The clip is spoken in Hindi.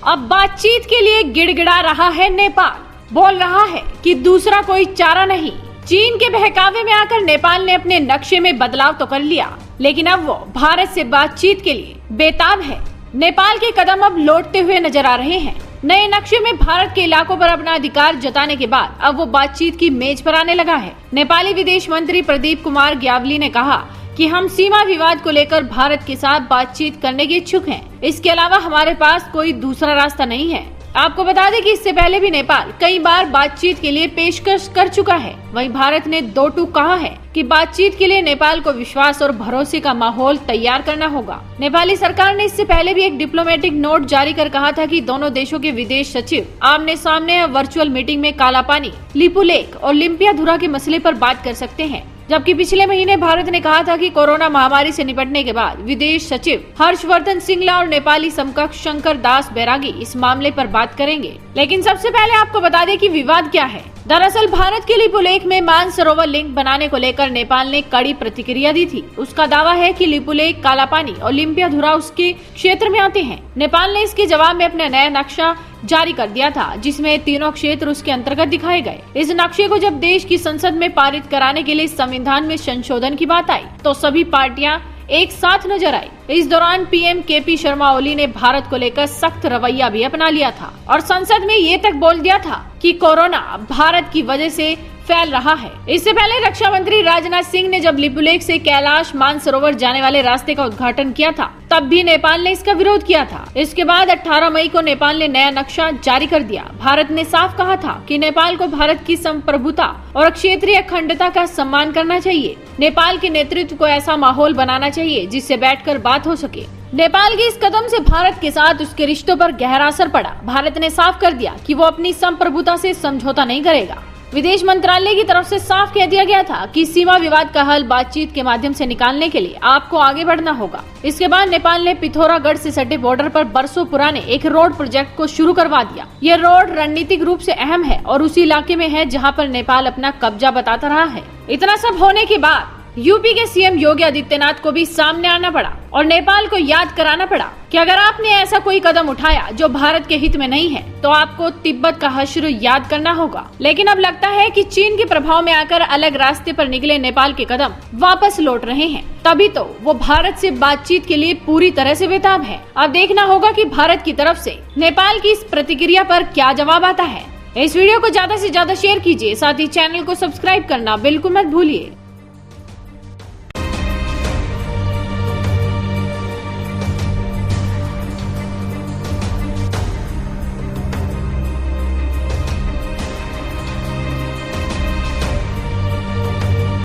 अब बातचीत के लिए गिड़गिड़ा रहा है नेपाल। बोल रहा है कि दूसरा कोई चारा नहीं। चीन के बहकावे में आकर नेपाल ने अपने नक्शे में बदलाव तो कर लिया, लेकिन अब वो भारत से बातचीत के लिए बेताब है। नेपाल के कदम अब लौटते हुए नजर आ रहे हैं। नए नक्शे में भारत के इलाकों पर अपना अधिकार जताने के बाद अब वो बातचीत की मेज पर आने लगा है। नेपाली विदेश मंत्री प्रदीप कुमार ग्यावली ने कहा कि हम सीमा विवाद को लेकर भारत के साथ बातचीत करने के इच्छुक हैं। इसके अलावा हमारे पास कोई दूसरा रास्ता नहीं है। आपको बता दें कि इससे पहले भी नेपाल कई बार बातचीत के लिए पेशकश कर चुका है। वहीं भारत ने दो टूक कहा है कि बातचीत के लिए नेपाल को विश्वास और भरोसे का माहौल तैयार करना होगा। नेपाली सरकार ने इससे पहले भी एक डिप्लोमेटिक नोट जारी कर कहा था कि दोनों देशों के विदेश सचिव आमने सामने वर्चुअल मीटिंग में कालापानी, लिपुलेख और लिम्पियाधुरा के मसले पर बात कर सकते हैं। जबकि पिछले महीने भारत ने कहा था कि कोरोना महामारी से निपटने के बाद विदेश सचिव हर्षवर्धन श्रृंगला और नेपाली समकक्ष शंकर दास बैरागी इस मामले पर बात करेंगे। लेकिन सबसे पहले आपको बता दें कि विवाद क्या है। दरअसल भारत के लिपुलेख में मानसरोवर लिंक बनाने को लेकर नेपाल ने कड़ी प्रतिक्रिया दी थी। उसका दावा है कि लिपुलेख, कालापानी और लिम्पियाधुरा उसके क्षेत्र में आते हैं। नेपाल ने इसके जवाब में अपना नया नक्शा जारी कर दिया था, जिसमें तीनों क्षेत्र उसके अंतर्गत दिखाए गए। इस नक्शे को जब देश की संसद में पारित कराने के लिए संविधान में संशोधन की बात आई तो सभी पार्टियां एक साथ नजर आई। इस दौरान पीएम केपी शर्मा ओली ने भारत को लेकर सख्त रवैया भी अपना लिया था और संसद में ये तक बोल दिया था कि कोरोना भारत की वजह से फैल रहा है। इससे पहले रक्षा मंत्री राजनाथ सिंह ने जब लिपुलेख से कैलाश मानसरोवर जाने वाले रास्ते का उद्घाटन किया था, तब भी नेपाल ने इसका विरोध किया था। इसके बाद 18 मई को नेपाल ने नया नक्शा जारी कर दिया। भारत ने साफ कहा था कि नेपाल को भारत की संप्रभुता और क्षेत्रीय अखंडता का सम्मान करना चाहिए। नेपाल के नेतृत्व को ऐसा माहौल बनाना चाहिए जिससे बैठकर बात हो सके। नेपाल के इस कदम से भारत के साथ उसके रिश्तों पर गहरा असर पड़ा। भारत ने साफ कर दिया कि वो अपनी संप्रभुता से समझौता नहीं करेगा। विदेश मंत्रालय की तरफ से साफ कह दिया गया था कि सीमा विवाद का हल बातचीत के माध्यम से निकालने के लिए आपको आगे बढ़ना होगा। इसके बाद नेपाल ने पिथौरागढ़ से सटे बॉर्डर पर बरसों पुराने एक रोड प्रोजेक्ट को शुरू करवा दिया। यह रोड रणनीतिक रूप से अहम है और उसी इलाके में है जहां पर नेपाल अपना कब्जा बताता रहा है। इतना सब होने के बाद यूपी के सीएम योगी आदित्यनाथ को भी सामने आना पड़ा और नेपाल को याद कराना पड़ा कि अगर आपने ऐसा कोई कदम उठाया जो भारत के हित में नहीं है तो आपको तिब्बत का हश्र याद करना होगा। लेकिन अब लगता है कि चीन के प्रभाव में आकर अलग रास्ते पर निकले नेपाल के कदम वापस लौट रहे हैं, तभी तो वो भारत से बातचीत के लिए पूरी तरह से बेताब है। अब देखना होगा कि भारत की तरफ से नेपाल की इस प्रतिक्रिया पर क्या जवाब आता है। इस वीडियो को ज्यादा से ज्यादा शेयर कीजिए, साथ ही चैनल को सब्सक्राइब करना बिल्कुल मत भूलिए।